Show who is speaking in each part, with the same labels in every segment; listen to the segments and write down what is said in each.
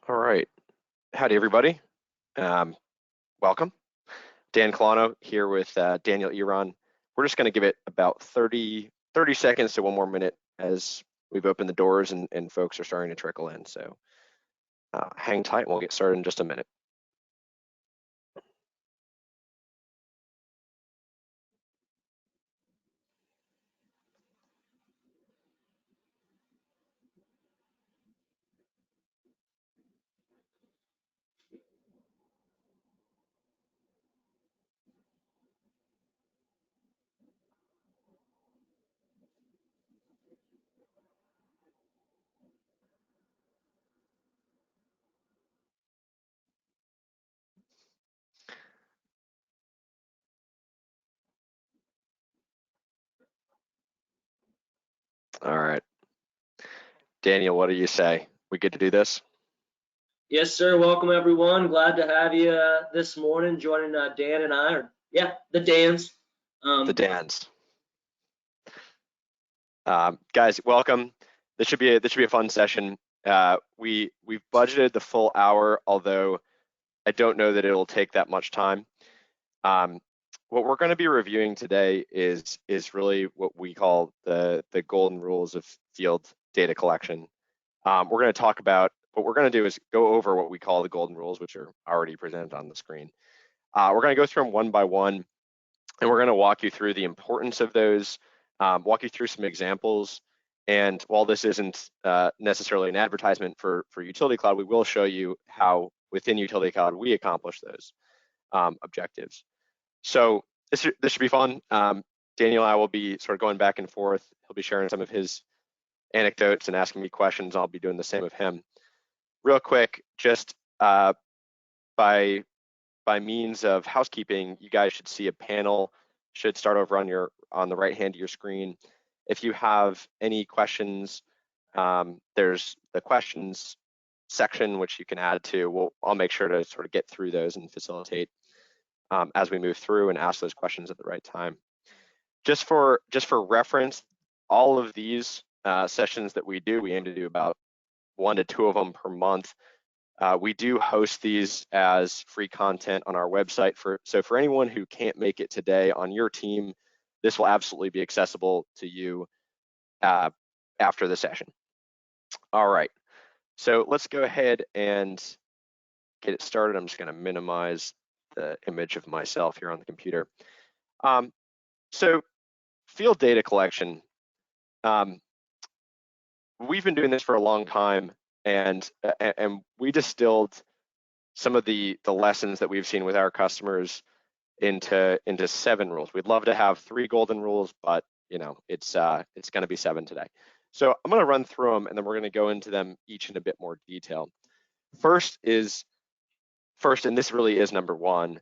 Speaker 1: All right. Howdy, everybody. Welcome. Dan Colano here with Daniel Eron. We're just going to give it about 30 seconds to 1 more minute as we've opened the doors and folks are starting to trickle in. So hang tight. We'll get started in just a minute. All right. Daniel, what do you say? We good to do this?
Speaker 2: Yes, sir. Welcome, everyone. Glad to have you this morning joining Dan and I. The Dans.
Speaker 1: The Dans. Guys, welcome. This should be a fun session. We've budgeted the full hour, although I don't know that it'll take that much time. What we're going to be reviewing today is really what we call the golden rules of field data collection. We're going to talk about what we're going to do is go over what we call the golden rules, which are already presented on the screen. We're going to go through them one by one, and we're going to walk you through the importance of those, walk you through some examples. And while this isn't necessarily an advertisement for Utility Cloud, we will show you how within Utility Cloud we accomplish those objectives. So this should be fun. Daniel and I will be sort of going back and forth. He'll be sharing some of his anecdotes and asking me questions. I'll be doing the same of him. Real quick, just by means of housekeeping, you guys should see a panel, should start over on the right hand of your screen. If you have any questions, there's the questions section which you can add to. I'll make sure to sort of get through those and facilitate as we move through and ask those questions at the right time. Just for reference, all of these sessions that we do, we aim to do about 1 to 2 of them per month. We do host these as free content on our website. So for anyone who can't make it today on your team, this will absolutely be accessible to you after the session. All right, so let's go ahead and get it started. I'm just going to minimize the image of myself here on the computer. So field data collection, we've been doing this for a long time, and we distilled some of the lessons that we've seen with our customers into 7 rules. We'd love to have 3 golden rules, but you know it's going to be 7 today. So I'm going to run through them, and then we're going to go into them each in a bit more detail. First, and this really is number 1,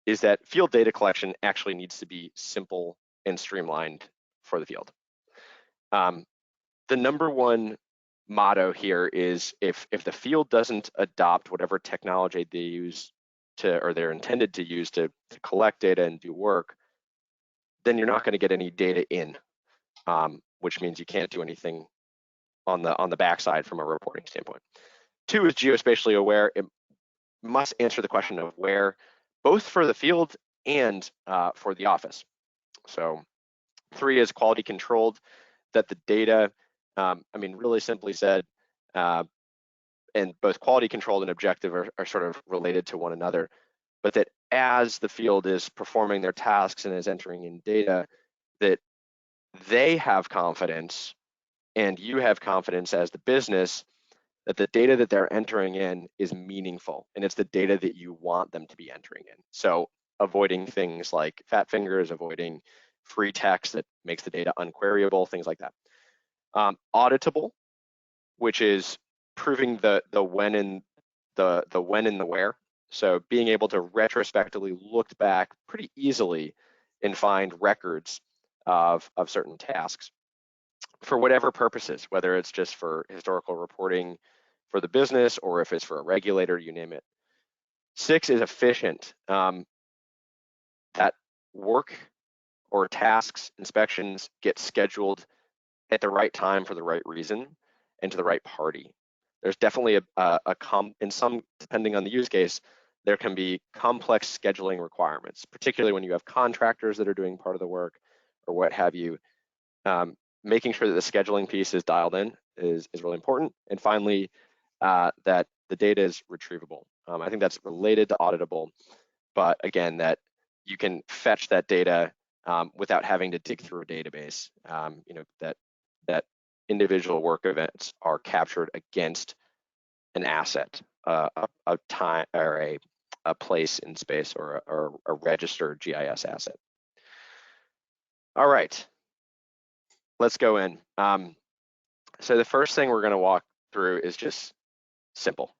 Speaker 1: is that field data collection actually needs to be simple and streamlined for the field. The number 1 motto here is if the field doesn't adopt whatever technology they use or they're intended to use to collect data and do work, then you're not going to get any data in, which means you can't do anything on the backside from a reporting standpoint. 2 is geospatially aware. It must answer the question of where, both for the field and for the office. So 3 is quality controlled, that the data, really simply said, and both quality controlled and objective are sort of related to one another, but that as the field is performing their tasks and is entering in data, that they have confidence and you have confidence as the business that the data that they're entering in is meaningful and it's the data that you want them to be entering in. So avoiding things like fat fingers, avoiding free text that makes the data unqueryable, things like that. Auditable, which is proving the when and the where. So being able to retrospectively look back pretty easily and find records of certain tasks for whatever purposes, whether it's just for historical reporting for the business or if it's for a regulator, you name it. 6 is efficient. That work or tasks, inspections get scheduled at the right time for the right reason and to the right party. there's definitely in some, depending on the use case, there can be complex scheduling requirements, particularly when you have contractors that are doing part of the work or what have you. Making sure that the scheduling piece is dialed in is really important. And finally, that the data is retrievable. I think that's related to auditable, but again, that you can fetch that data without having to dig through a database. That individual work events are captured against an asset, a time or a place in space, or a registered GIS asset. All right, let's go in. So the first thing we're going to walk through is just simple.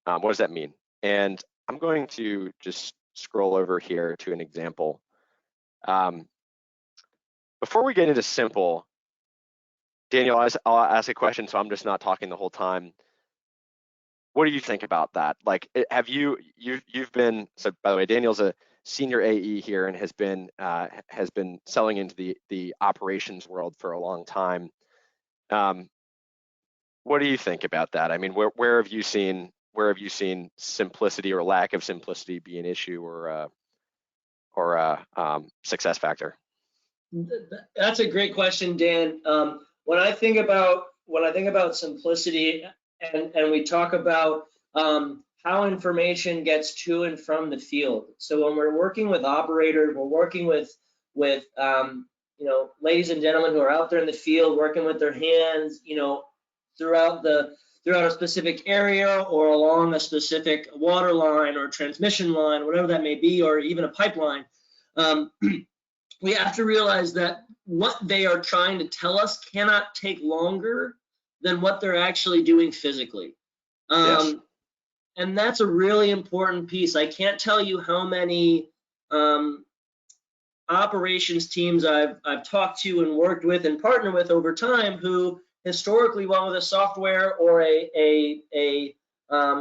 Speaker 1: What does that mean? And I'm going to just scroll over here to an example. Before we get into simple, Daniel, I'll ask a question, so I'm just not talking the whole time. What do you think about that? Like, have you've been, so by the way, Daniel's a senior AE here and has been selling into the operations world for a long time. What do you think about that? I mean, where have you seen simplicity or lack of simplicity be an issue or a success factor?
Speaker 2: That's a great question, Dan. When I think about simplicity, and we talk about how information gets to and from the field. So when we're working with operators, we're working with ladies and gentlemen who are out there in the field working with their hands, throughout a specific area or along a specific water line or transmission line, whatever that may be, or even a pipeline. We have to realize that what they are trying to tell us cannot take longer than what they're actually doing physically.
Speaker 1: Yes.
Speaker 2: And that's a really important piece. I can't tell you how many operations teams I've talked to and worked with and partnered with over time who historically went with a software or a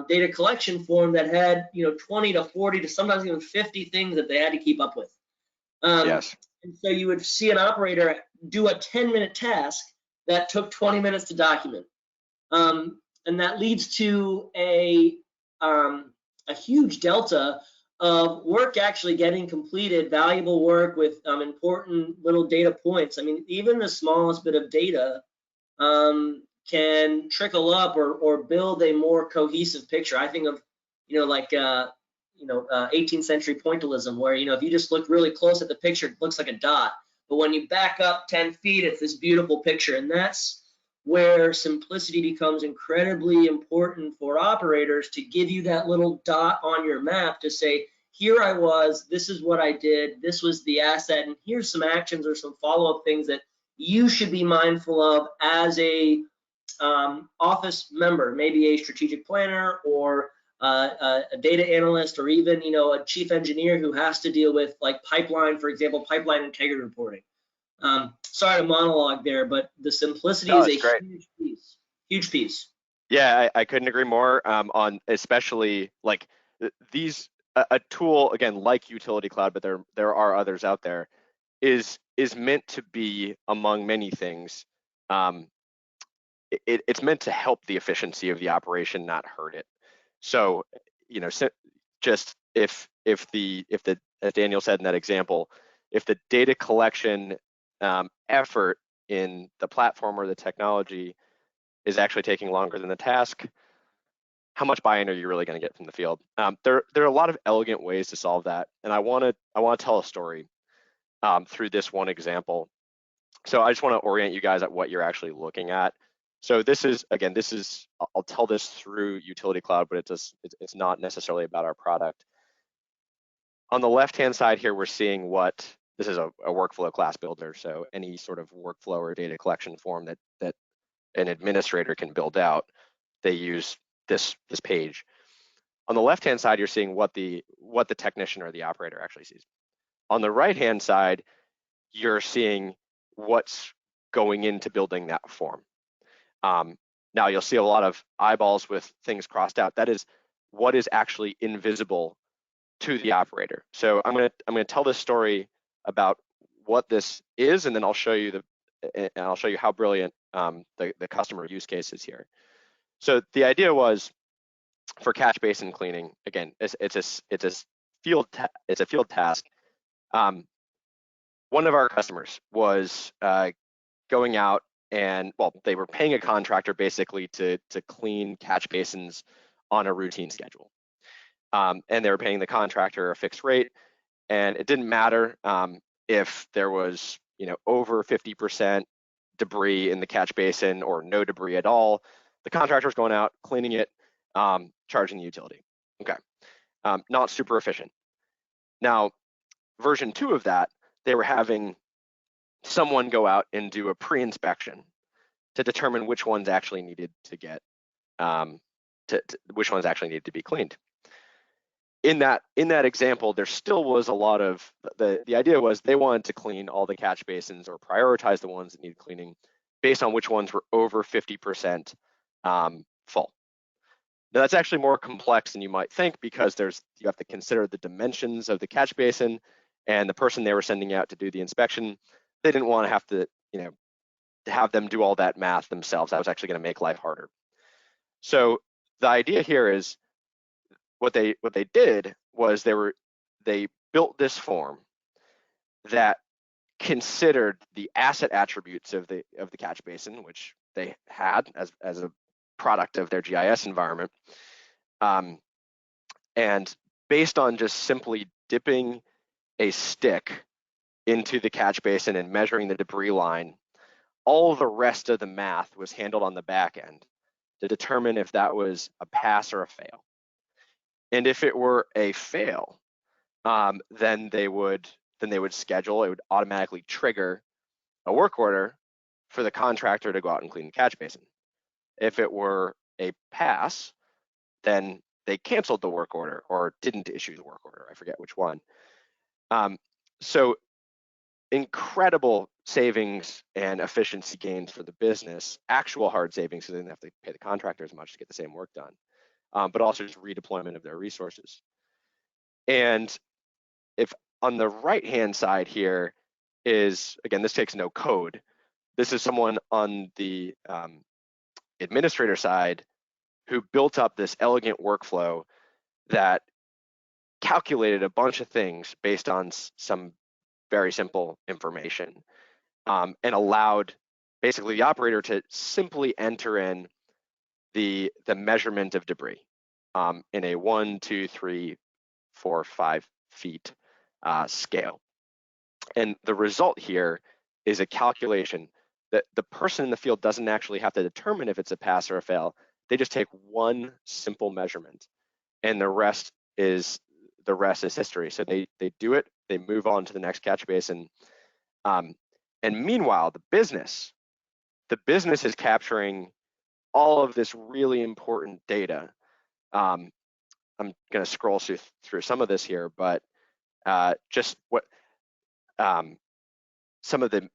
Speaker 2: data collection form that had 20 to 40 to sometimes even 50 things that they had to keep up with.
Speaker 1: Yes.
Speaker 2: And so you would see an operator do a 10-minute task that took 20 minutes to document. And that leads to a huge delta of work actually getting completed, valuable work with important little data points. I mean, even the smallest bit of data can trickle up or build a more cohesive picture. I think of, 18th century pointillism, where, if you just look really close at the picture, it looks like a dot. But when you back up 10 feet, it's this beautiful picture. And that's where simplicity becomes incredibly important for operators, to give you that little dot on your map to say, here I was, this is what I did, this was the asset, and here's some actions or some follow-up things that you should be mindful of as a office member, maybe a strategic planner or a data analyst, or even a chief engineer who has to deal with, like, pipeline, for example, pipeline integrity reporting. Sorry to monologue there, but the simplicity is a
Speaker 1: great.
Speaker 2: huge piece.
Speaker 1: Yeah, I couldn't agree more on, especially like these, a tool, again, like Utility Cloud, but there are others out there, is meant to be, among many things, it's meant to help the efficiency of the operation, not hurt it. So, just if the as Daniel said in that example, if the data collection effort in the platform or the technology is actually taking longer than the task, how much buy-in are you really going to get from the field? There are a lot of elegant ways to solve that, and I want to tell a story through this one example. So I just want to orient you guys at what you're actually looking at. So this is, I'll tell this through Utility Cloud, but it's not necessarily about our product. On the left-hand side here, we're seeing this is a workflow class builder. So any sort of workflow or data collection form that an administrator can build out, they use this page. On the left-hand side, you're seeing what the technician or the operator actually sees. On the right-hand side, you're seeing what's going into building that form. Now you'll see a lot of eyeballs with things crossed out. That is what is actually invisible to the operator. So I'm gonna tell this story about what this is, and then I'll show you how brilliant the customer use case is here. So the idea was for catch basin cleaning, again, it's a field task. One of our customers was going out and, well, they were paying a contractor basically to clean catch basins on a routine schedule. And they were paying the contractor a fixed rate, and it didn't matter if there was, over 50% debris in the catch basin or no debris at all. The contractor was going out, cleaning it, charging the utility. Okay, not super efficient. Now, version 2 of that, they were having someone go out and do a pre-inspection to determine which ones actually needed to get, which ones actually needed to be cleaned. In that example, there still was a lot of, the idea was they wanted to clean all the catch basins or prioritize the ones that needed cleaning based on which ones were over 50% full. Now that's actually more complex than you might think, because you have to consider the dimensions of the catch basin, and the person they were sending out to do the inspection, they didn't want to have to, to have them do all that math themselves. That was actually going to make life harder. So the idea here is, what they did was they built this form that considered the asset attributes of the catch basin, which they had as a product of their GIS environment, and based on just simply dipping a stick into the catch basin and measuring the debris line, all the rest of the math was handled on the back end to determine if that was a pass or a fail. And if it were a fail, then they would schedule, it would automatically trigger a work order for the contractor to go out and clean the catch basin. If it were a pass, then they canceled the work order or didn't issue the work order. I forget which one. So incredible savings and efficiency gains for the business, actual hard savings, so they didn't have to pay the contractor as much to get the same work done, but also just redeployment of their resources. And if on the right-hand side here is, again, this takes no code. This is someone on the administrator side who built up this elegant workflow that calculated a bunch of things based on some very simple information, and allowed basically the operator to simply enter in the measurement of debris in a 1, 2, 3, 4, 5 feet scale. And the result here is a calculation that the person in the field doesn't actually have to determine if it's a pass or a fail. They just take one simple measurement, and the rest is history. So they do it, they move on to the next catch basin. And meanwhile, the business is capturing all of this really important data. I'm going to scroll through some of this here, but just what some of the,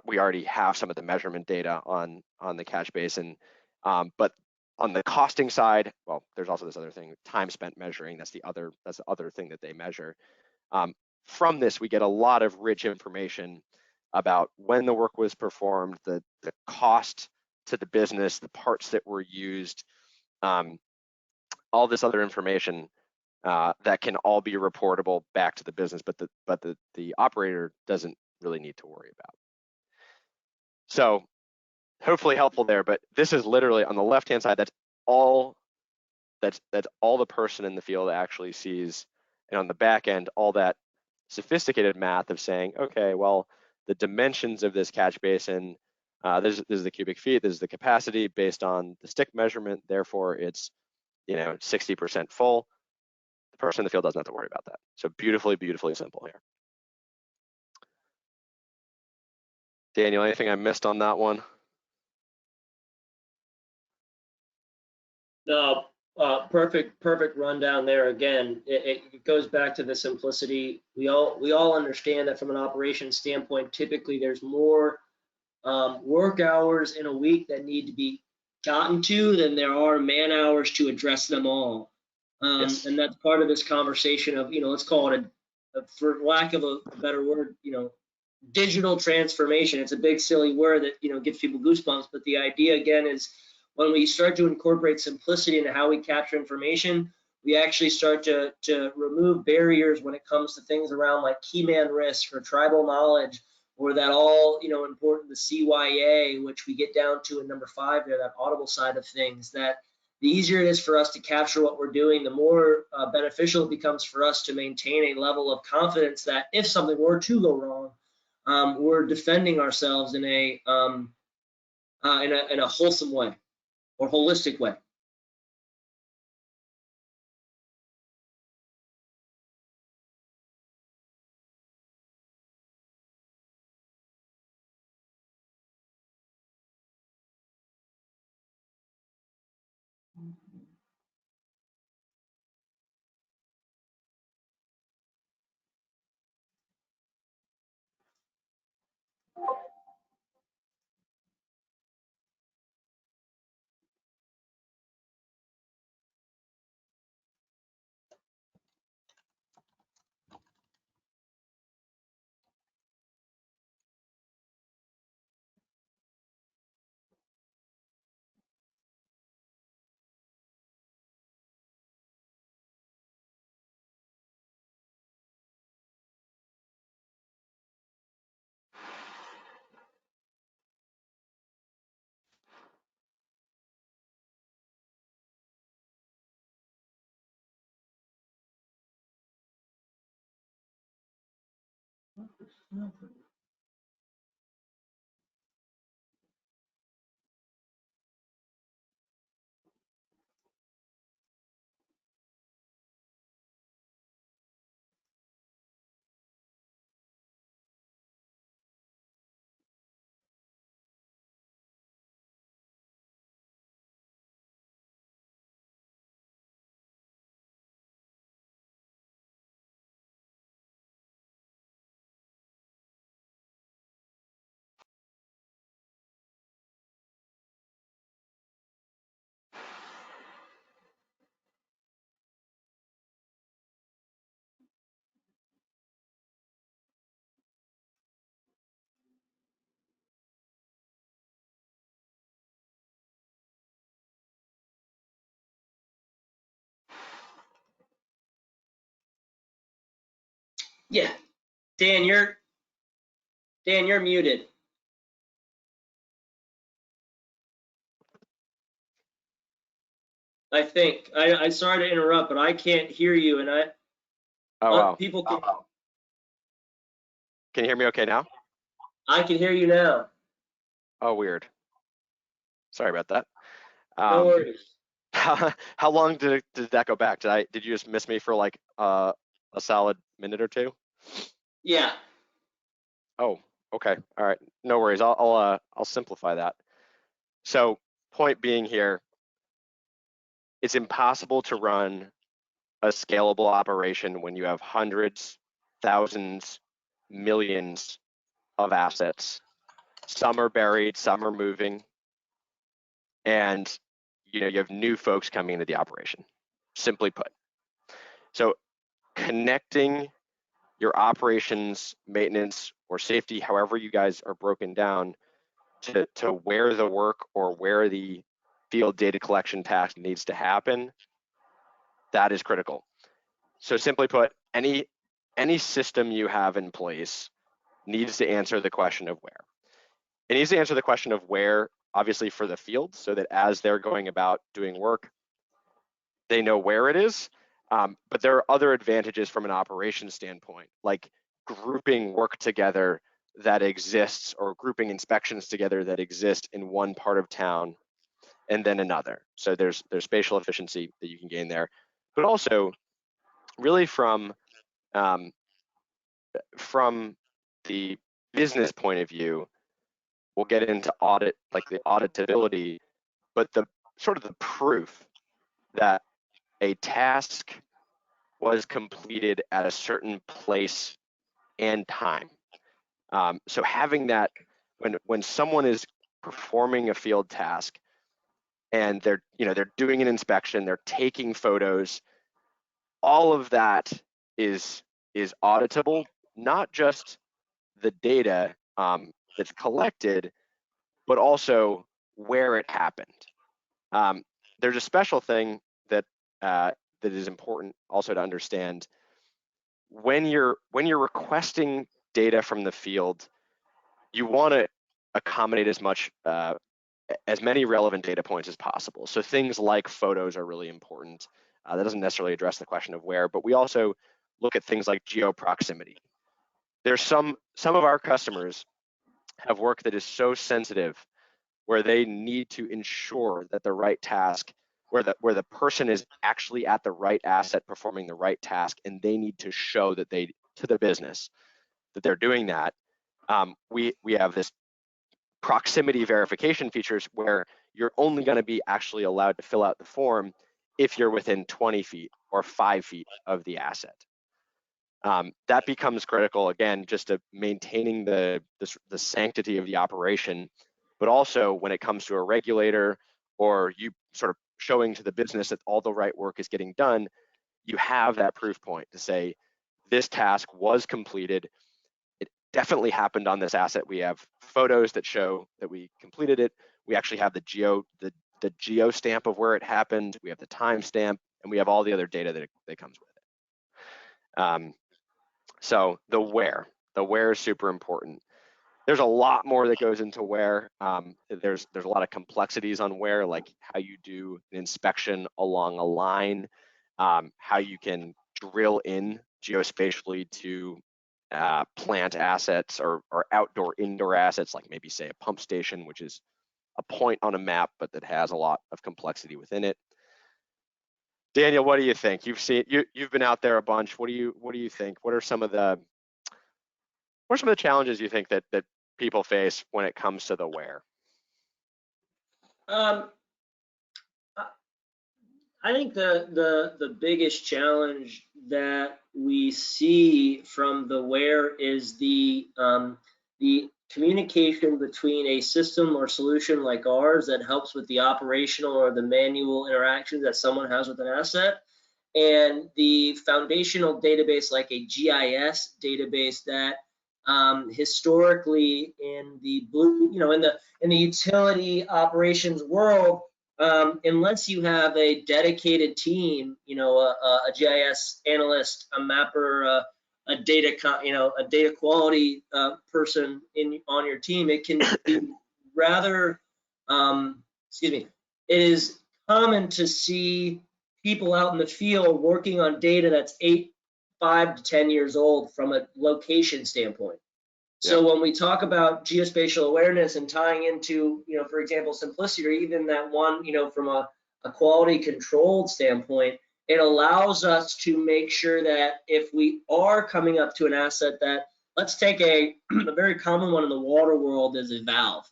Speaker 1: we already have some of the measurement data on the catch basin, but on the costing side, well, there's also this other thing, time spent measuring. That's the other thing that they measure. From this, we get a lot of rich information about when the work was performed, the cost to the business, the parts that were used, all this other information that can all be reportable back to the business, but the operator doesn't really need to worry about. So hopefully helpful there, but this is literally on the left-hand side, that's all the person in the field actually sees. And on the back end, all that sophisticated math of saying, okay, well, the dimensions of this catch basin, this is the cubic feet, this is the capacity based on the stick measurement, therefore it's 60% full. The person in the field doesn't have to worry about that. So beautifully, beautifully simple here. Daniel, anything I missed on that one?
Speaker 2: No, perfect rundown there. Again, it goes back to the simplicity. We all understand that from an operations standpoint, typically there's more work hours in a week that need to be gotten to than there are man hours to address them all.
Speaker 1: Yes.
Speaker 2: And that's part of this conversation of, let's call it for lack of a better word, digital transformation. It's a big silly word that gives people goosebumps, but the idea again is when we start to incorporate simplicity into how we capture information, we actually start to remove barriers when it comes to things around like key man risk or tribal knowledge, or that all, important, the CYA, which we get down to in number 5 there, that audible side of things, that the easier it is for us to capture what we're doing, the more beneficial it becomes for us to maintain a level of confidence that if something were to go wrong, we're defending ourselves in a wholesome way or holistic way. Yeah, Dan, you're muted. I think. I sorry to interrupt, but I can't hear you, and
Speaker 1: Oh, wow.
Speaker 2: people can.
Speaker 1: Can you hear me okay now?
Speaker 2: I can hear you now.
Speaker 1: Oh, weird. Sorry about that.
Speaker 2: No worries.
Speaker 1: How long did that go back? Did you just miss me for like a solid minute or two?
Speaker 2: Yeah.
Speaker 1: Oh, okay. All right. No worries. I'll simplify that. So, point being here, it's impossible to run a scalable operation when you have hundreds, thousands, millions of assets. Some are buried, some are moving, and you have new folks coming into the operation, simply put. So connecting your operations, maintenance, or safety, however you guys are broken down, to where the work or where the field data collection task needs to happen, that is critical. So simply put, any system you have in place needs to answer the question of where. It needs to answer the question of where, obviously, for the field, so that as they're going about doing work, they know where it is. But there are other advantages from an operations standpoint, like grouping work together that exists, or grouping inspections together that exist in one part of town and then another. So there's spatial efficiency that you can gain there, but also really from the business point of view, we'll get into audit, like the auditability, but the sort of the proof that a task was completed at a certain place and time. So having that, when someone is performing a field task and they're doing an inspection, they're taking photos, all of that is auditable, not just the data that's collected, but also where it happened. There's a special thing that that is important also to understand. When you're requesting data from the field, you want to accommodate as many relevant data points as possible. So things like photos are really important. That doesn't necessarily address the question of where, but we also look at things like geo-proximity. There's some of our customers have work that is so sensitive where they need to ensure that the right task, where the person is actually at the right asset performing the right task, and they need to show that they to the business that they're doing that. We have this proximity verification features where you're only going to be actually allowed to fill out the form if you're within 20 feet or 5 feet of the asset. That becomes critical, again, just to maintaining the sanctity of the operation, but also when it comes to a regulator or you sort of showing to the business that all the right work is getting done, you have that proof point to say, this task was completed. It definitely happened on this asset. We have photos that show that we completed it. We actually have the geo stamp of where it happened. We have the time stamp, and we have all the other data that comes with it. So the where is super important. There's a lot more that goes into where. There's a lot of complexities on where, like how you do an inspection along a line, how you can drill in geospatially to plant assets or outdoor indoor assets, like maybe say a pump station, which is a point on a map, but that has a lot of complexity within it. Daniel, what do you think? You've been out there a bunch. What do you think? What are some of the challenges you think that people face when it comes to the where?
Speaker 2: I think the biggest challenge that we see from the where is the communication between a system or solution like ours that helps with the operational or the manual interactions that someone has with an asset, and the foundational database like a GIS database that historically in the in the utility operations world, unless you have a dedicated team, a GIS analyst, a mapper, a data quality person on your team, it can be rather, excuse me, it is common to see people out in the field working on data that's 5 to 10 years old from a location standpoint. So when we talk about geospatial awareness and tying into, for example, simplicity, or even that one, from a quality controlled standpoint, it allows us to make sure that if we are coming up to an asset that, let's take a very common one in the water world is a valve,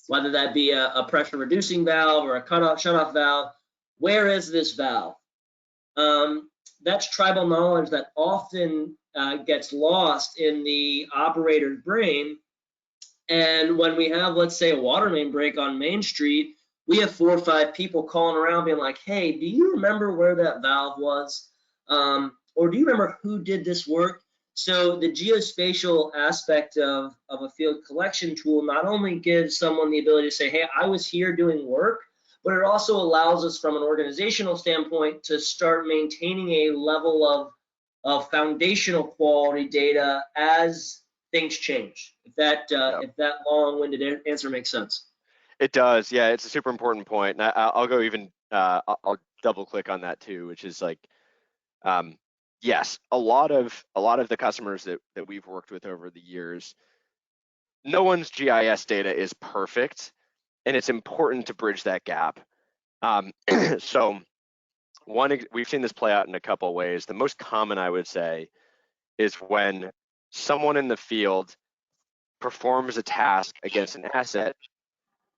Speaker 2: whether that be a pressure reducing valve or a shut-off valve. Where is this valve? That's tribal knowledge that often gets lost in the operator's brain. And when we have, let's say, a water main break on Main Street, we have 4 or 5 people calling around being like, hey, do you remember where that valve was? Or do you remember who did this work? So the geospatial aspect of a field collection tool not only gives someone the ability to say, hey, I was here doing work, but it also allows us from an organizational standpoint to start maintaining a level of foundational quality data as things change. If that long-winded answer makes sense.
Speaker 1: It does, yeah. It's a super important point, and I'll go even. I'll double click on that too, which is like, yes, a lot of the customers that we've worked with over the years, no one's GIS data is perfect, and it's important to bridge that gap. So we've seen this play out in a couple of ways. The most common, I would say, is when someone in the field performs a task against an asset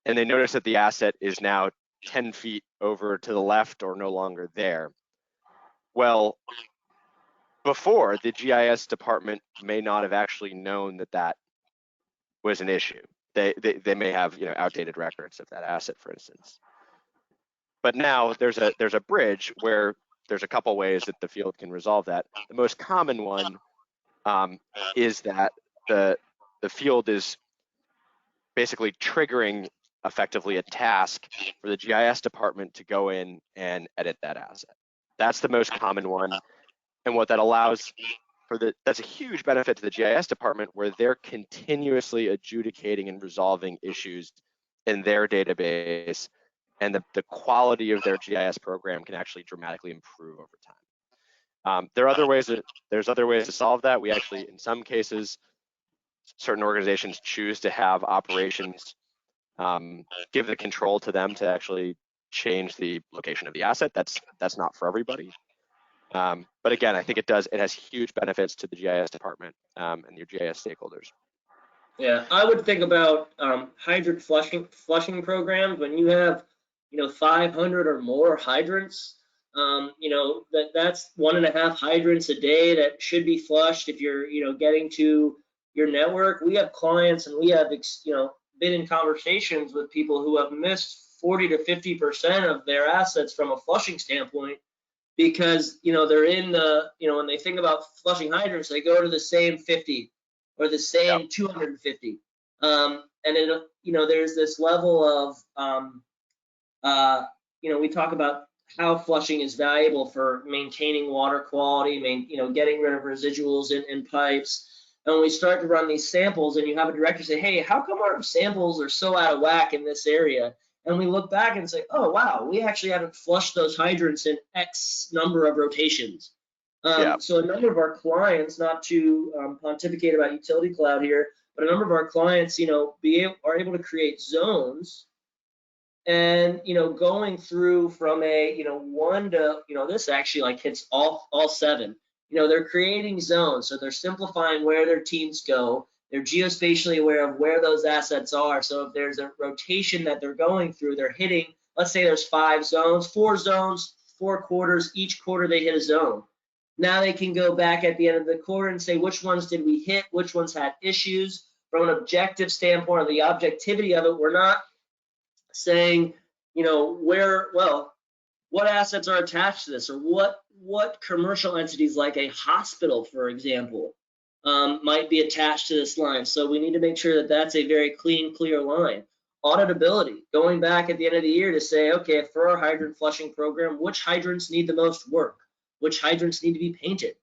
Speaker 1: and they notice that the asset is now 10 feet over to the left or no longer there. Well, before, the GIS department may not have actually known that was an issue. They may have outdated records of that asset, for instance. But now there's a bridge where there's a couple ways that the field can resolve that. The most common one is that the field is basically triggering effectively a task for the GIS department to go in and edit that asset. That's the most common one. And what that allows that's a huge benefit to the GIS department, where they're continuously adjudicating and resolving issues in their database, and the quality of their GIS program can actually dramatically improve over time. There's other ways to solve that. We actually, in some cases, certain organizations choose to have operations give the control to them to actually change the location of the asset. That's not for everybody. But again, I think it has huge benefits to the GIS department and your GIS stakeholders.
Speaker 2: Yeah, I would think about hydrant flushing programs when you have 500 or more hydrants. That's 1.5 hydrants a day that should be flushed if you're getting to your network. We have clients, and we have been in conversations with people who have missed 40 to 50% of their assets from a flushing standpoint, because they're in when they think about flushing hydrants, they go to the same 50 or the same
Speaker 1: Yep.
Speaker 2: 250, and there's this level of we talk about how flushing is valuable for maintaining water quality, getting rid of residuals in pipes. And when we start to run these samples, and you have a director say, hey, how come our samples are so out of whack in this area? And we look back and say, oh, wow, we actually haven't flushed those hydrants in X number of rotations. So a number of our clients, not to pontificate about utility cloud here, but a number of our clients, are able to create zones, and going through from a 1 to this actually like hits all 7. They're creating zones, so they're simplifying where their teams go. They're geospatially aware of where those assets are. So if there's a rotation that they're going through, they're hitting, let's say there's 5 zones, 4 zones, 4 quarters. Each quarter they hit a zone. Now they can go back at the end of the quarter and say, which ones did we hit? Which ones had issues? From an objective standpoint, or the objectivity of it, we're not saying, what assets are attached to this, or what commercial entities, like a hospital, for example, might be attached to this line. So we need to make sure that that's a very clean, clear line. Auditability, going back at the end of the year to say, okay, for our hydrant flushing program, which hydrants need the most work? Which hydrants need to be painted?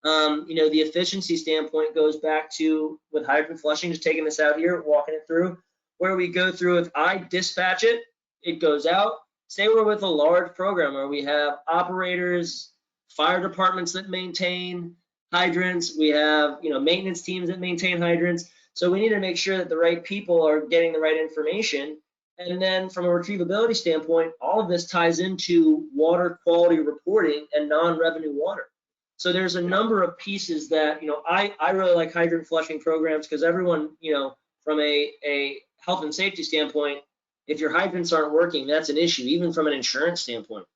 Speaker 2: The efficiency standpoint goes back to, with hydrant flushing, just taking this out here, walking it through, where we go through, if I dispatch it, it goes out. Say we're with a large program where we have operators, fire departments that maintain hydrants, we have maintenance teams that maintain hydrants. So we need to make sure that the right people are getting the right information. And then from a retrievability standpoint, all of this ties into water quality reporting and non-revenue water. So there's a number of pieces that I really like hydrant flushing programs, because everyone, from a health and safety standpoint, if your hydrants aren't working, that's an issue, even from an insurance standpoint.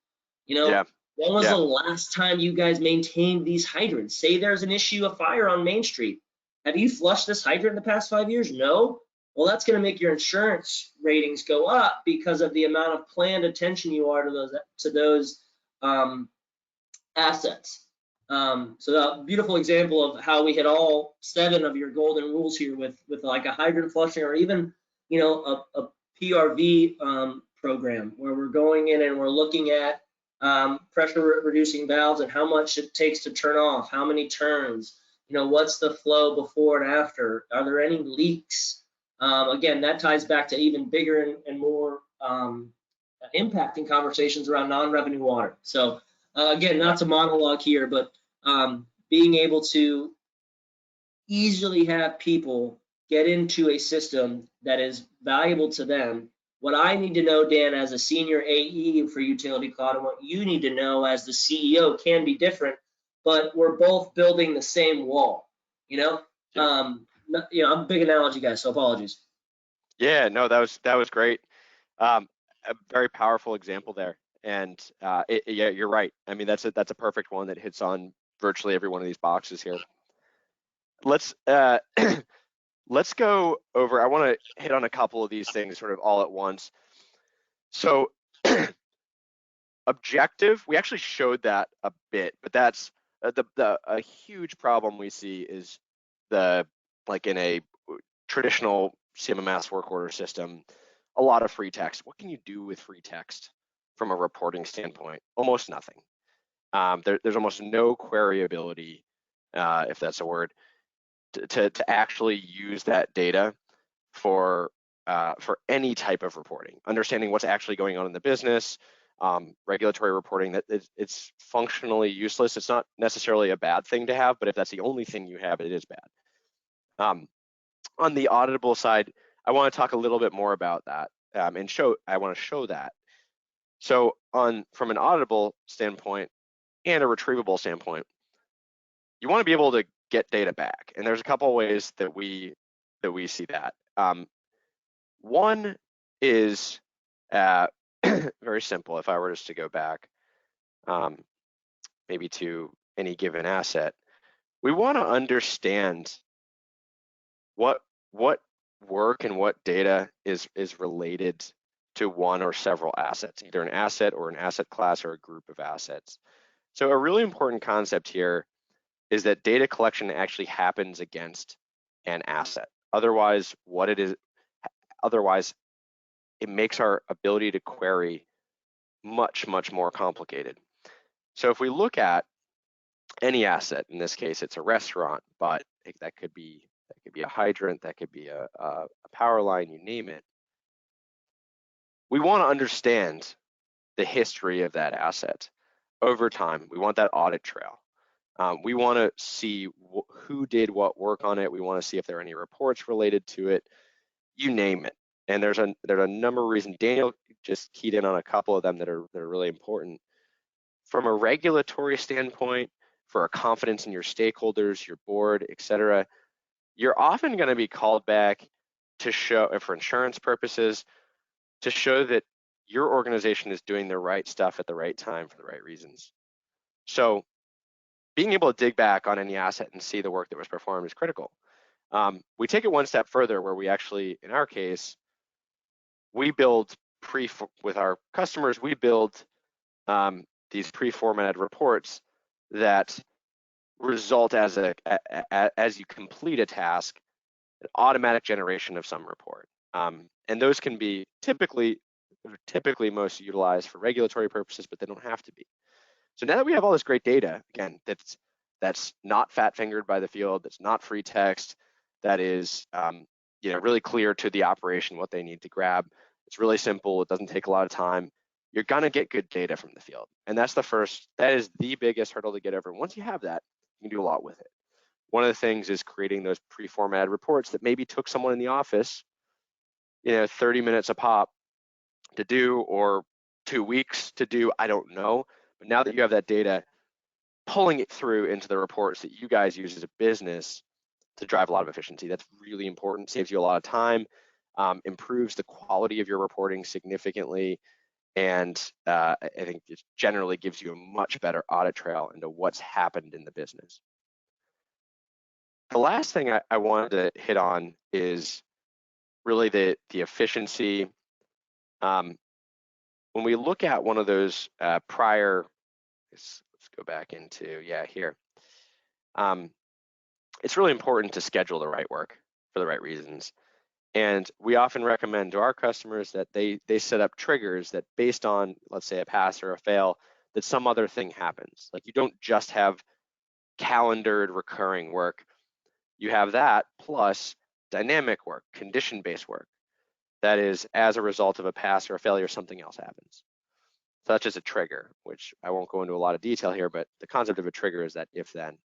Speaker 2: When was the last time you guys maintained these hydrants? Say there's an issue, a fire on Main Street. Have you flushed this hydrant in the past 5 years? No. Well, that's going to make your insurance ratings go up because of the amount of planned attention you are to those assets. So a beautiful example of how we hit all 7 of your golden rules here with like a hydrant flushing, or even a PRV program, where we're going in and we're looking at pressure reducing valves and how much it takes to turn off, how many turns, what's the flow before and after, are there any leaks? Again, that ties back to even bigger and more impacting conversations around non-revenue water. So again, not to monologue here, but being able to easily have people get into a system that is valuable to them. What I need to know, Dan, as a senior AE for Utility Cloud, and what you need to know as the CEO can be different, but we're both building the same wall. I'm a big analogy guy, so apologies.
Speaker 1: Yeah, no, that was great. A very powerful example there, and yeah, you're right. I mean, that's a perfect one that hits on virtually every one of these boxes here. Let's let's go over. I want to hit on a couple of these things sort of all at once. So objective, we actually showed that a bit, but that's a huge problem we see is like in a traditional CMMS work order system, a lot of free text. What can you do with free text from a reporting standpoint? Almost nothing. There's almost no queryability, if that's a word, to actually use that data for any type of reporting, understanding what's actually going on in the business, regulatory reporting. That it's functionally useless. It's not necessarily a bad thing to have, but if that's the only thing you have, it is bad. On the auditable side, I want to talk a little bit more about that, and I want to show that. So from an auditable standpoint and a retrievable standpoint, you want to be able to get data back, and there's a couple of ways that we see that. One is very simple. If I were just to go back, maybe to any given asset, we want to understand what work and what data is related to one or several assets, either an asset or an asset class or a group of assets. So a really important concept here is that data collection actually happens against an asset. Otherwise, it makes our ability to query much more complicated. So if we look at any asset, in this case it's a restaurant, but that could be a hydrant, that could be a power line, you name it. We want to understand the history of that asset over time. We want that audit trail. We want to see who did what work on it. We want to see if there are any reports related to it, you name it. And there's a number of reasons. Daniel just keyed in on a couple of them that are really important. From a regulatory standpoint, for a confidence in your stakeholders, your board, et cetera, you're often going to be called back to show, for insurance purposes, to show that your organization is doing the right stuff at the right time for the right reasons. So being able to dig back on any asset and see the work that was performed is critical. We take it one step further, where we actually, in our case, we build with our customers, we build these pre-formatted reports that result as you complete a task, an automatic generation of some report. And those can be typically most utilized for regulatory purposes, but they don't have to be. So now that we have all this great data, again, that's not fat-fingered by the field, that's not free text, that is really clear to the operation what they need to grab. It's really simple. It doesn't take a lot of time. You're gonna get good data from the field, and that is the biggest hurdle to get over. Once you have that, you can do a lot with it. One of the things is creating those pre-formatted reports that maybe took someone in the office, 30 minutes a pop to do, or 2 weeks to do, I don't know. But now that you have that data, pulling it through into the reports that you guys use as a business to drive a lot of efficiency, that's really important. Saves you a lot of time, improves the quality of your reporting significantly, and I think it generally gives you a much better audit trail into what's happened in the business. The last thing I wanted to hit on is really the efficiency. When we look at one of those prior, let's go back into, here. It's really important to schedule the right work for the right reasons. And we often recommend to our customers that they set up triggers that, based on, let's say, a pass or a fail, that some other thing happens. Like, you don't just have calendared recurring work. You have that plus dynamic work, condition-based work. That is, as a result of a pass or a failure, something else happens, such as a trigger, which I won't go into a lot of detail here, but the concept of a trigger is that if-then.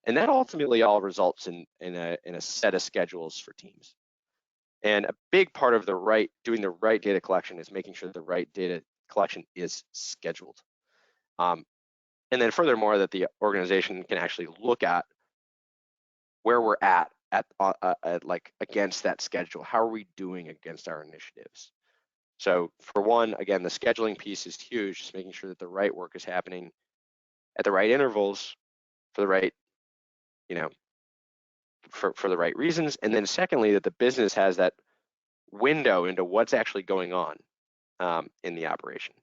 Speaker 1: And that ultimately all results in a set of schedules for teams. And a big part of doing the right data collection is making sure the right data collection is scheduled. And then furthermore, that the organization can actually look at where we're at like against that schedule. How are we doing against our initiatives? So for one, again, the scheduling piece is huge, just making sure that the right work is happening at the right intervals for the right, for the right reasons. And then secondly, that the business has that window into what's actually going on in the operation.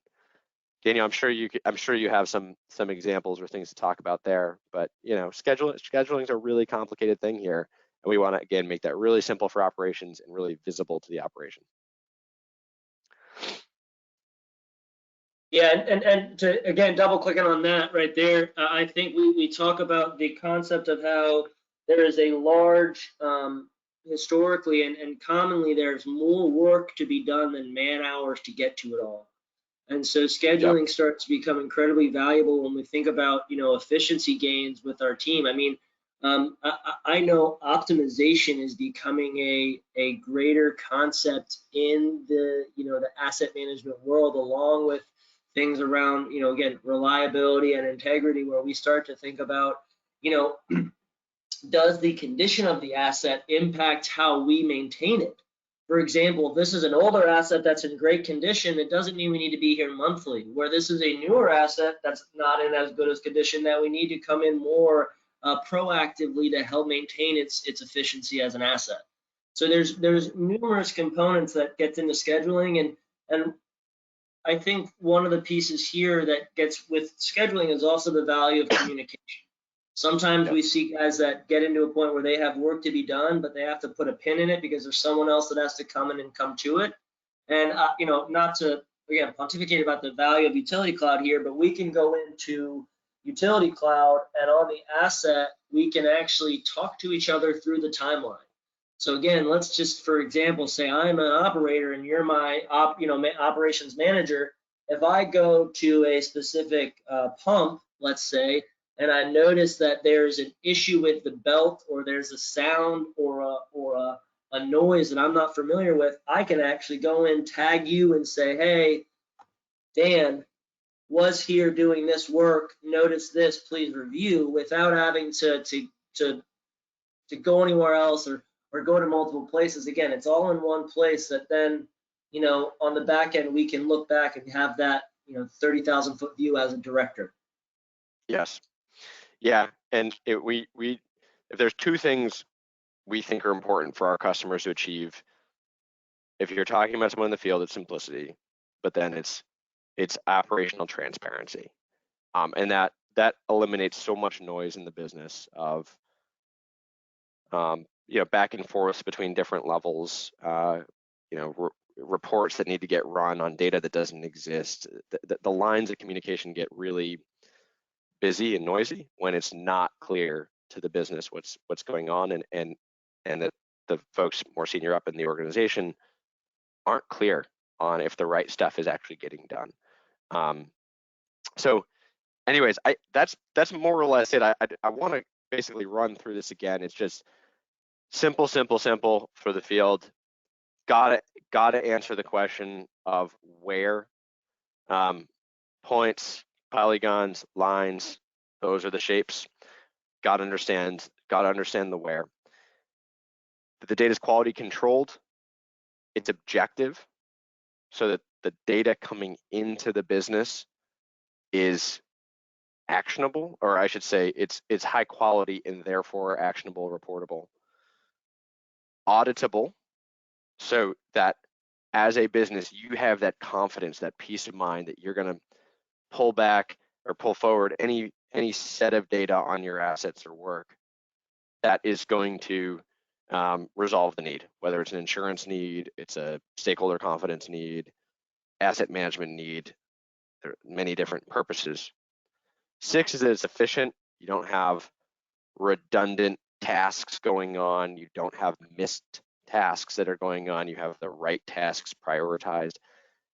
Speaker 1: Daniel, I'm sure you have some examples or things to talk about there, but scheduling is a really complicated thing here, and we want to, again, make that really simple for operations and really visible to the operation.
Speaker 2: Yeah, and to again double clicking on that right there, I think we talk about the concept of how there is a large historically and commonly there's more work to be done than man hours to get to it all. And so
Speaker 1: Yep.
Speaker 2: scheduling starts to become incredibly valuable when we think about, efficiency gains with our team. I mean, I know optimization is becoming a greater concept in the asset management world, along with things around, again, reliability and integrity, where we start to think about, you know, does the condition of the asset impact how we maintain it? For example, if this is an older asset that's in great condition, it doesn't mean we need to be here monthly. Where this is a newer asset that's not in as good as condition, that we need to come in more proactively to help maintain its efficiency as an asset. So there's numerous components that gets into scheduling, and I think one of the pieces here that gets with scheduling is also the value of communication. Sometimes
Speaker 1: Yep.
Speaker 2: we see guys that get into a point where they have work to be done, but they have to put a pin in it because there's someone else that has to come in and come to it. And not to again pontificate about the value of utility cloud here, but we can go into utility cloud and on the asset we can actually talk to each other through the timeline. So again, let's just, for example, say I'm an operator and you're my operations manager. If I go to a specific pump, let's say, and I notice that there's an issue with the belt, or there's a sound or a noise that I'm not familiar with, I can actually go in, tag you, and say, hey, Dan was here doing this work. Notice this, please review, without having to go anywhere else or go to multiple places. Again, it's all in one place that then, on the back end, we can look back and have that, 30,000 foot view as a director.
Speaker 1: Yes. Yeah. And if there's two things we think are important for our customers to achieve, if you're talking about someone in the field, it's simplicity, but then it's operational transparency. And that eliminates so much noise in the business of back and forth between different levels, reports that need to get run on data that doesn't exist. The lines of communication get really busy and noisy when it's not clear to the business what's going on, and that the folks more senior up in the organization aren't clear on if the right stuff is actually getting done. So anyways, that's more or less it. I want to basically run through this again. It's just simple for the field. Gotta answer the question of where. Points, polygons, lines, those are the shapes. Gotta understand the where. The data is quality controlled. It's objective, so that the data coming into the business is actionable, or I should say it's high quality and therefore actionable, reportable. Auditable, so that as a business you have that confidence, that peace of mind that you're going to pull back or pull forward any set of data on your assets or work that is going to resolve the need, whether it's an insurance need, it's a stakeholder confidence need, asset management need. There are many different purposes. 6 is that it's efficient. You don't have redundant tasks going on. You don't have missed tasks that are going on. You have the right tasks prioritized.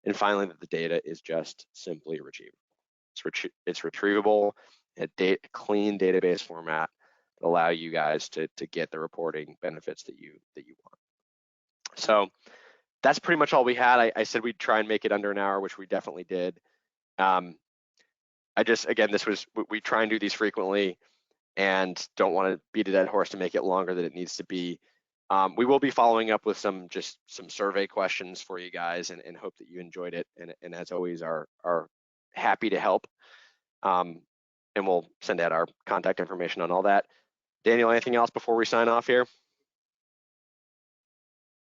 Speaker 1: And finally, that the data is just simply retrievable. It's retrievable in a clean database format that allow you guys to get the reporting benefits that you want. So that's pretty much all we had. I said we'd try and make it under an hour, which we definitely did. Again, we try and do these frequently and don't want to beat a dead horse to make it longer than it needs to be. We will be following up with some survey questions for you guys, and hope that you enjoyed it, and as always are happy to help. And we'll send out our contact information on all that. Daniel, anything else before we sign off here?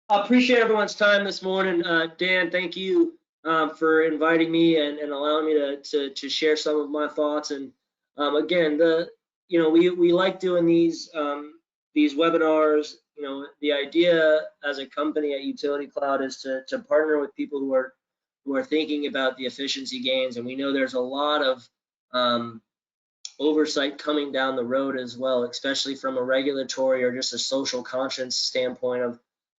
Speaker 2: I appreciate everyone's time this morning. Dan, thank you for inviting me and allowing me to share some of my thoughts. And again, we like doing these webinars. The idea as a company at Utility Cloud is to partner with people who we're thinking about the efficiency gains, and we know there's a lot of oversight coming down the road as well, especially from a regulatory or just a social conscience standpoint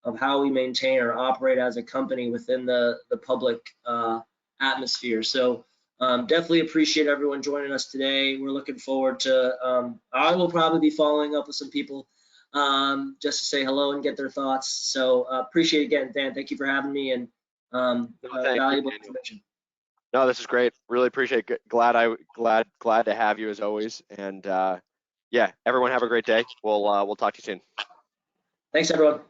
Speaker 2: of how we maintain or operate as a company within the public atmosphere. So definitely appreciate everyone joining us today. We're looking forward to, I will probably be following up with some people just to say hello and get their thoughts. So appreciate it again, Dan. Thank you for having me, and
Speaker 1: No, thank you,
Speaker 2: valuable
Speaker 1: Daniel.
Speaker 2: information.
Speaker 1: No, this is great. Really appreciate it. Glad to have you as always. And yeah, everyone have a great day. We'll talk to you soon.
Speaker 2: Thanks, everyone.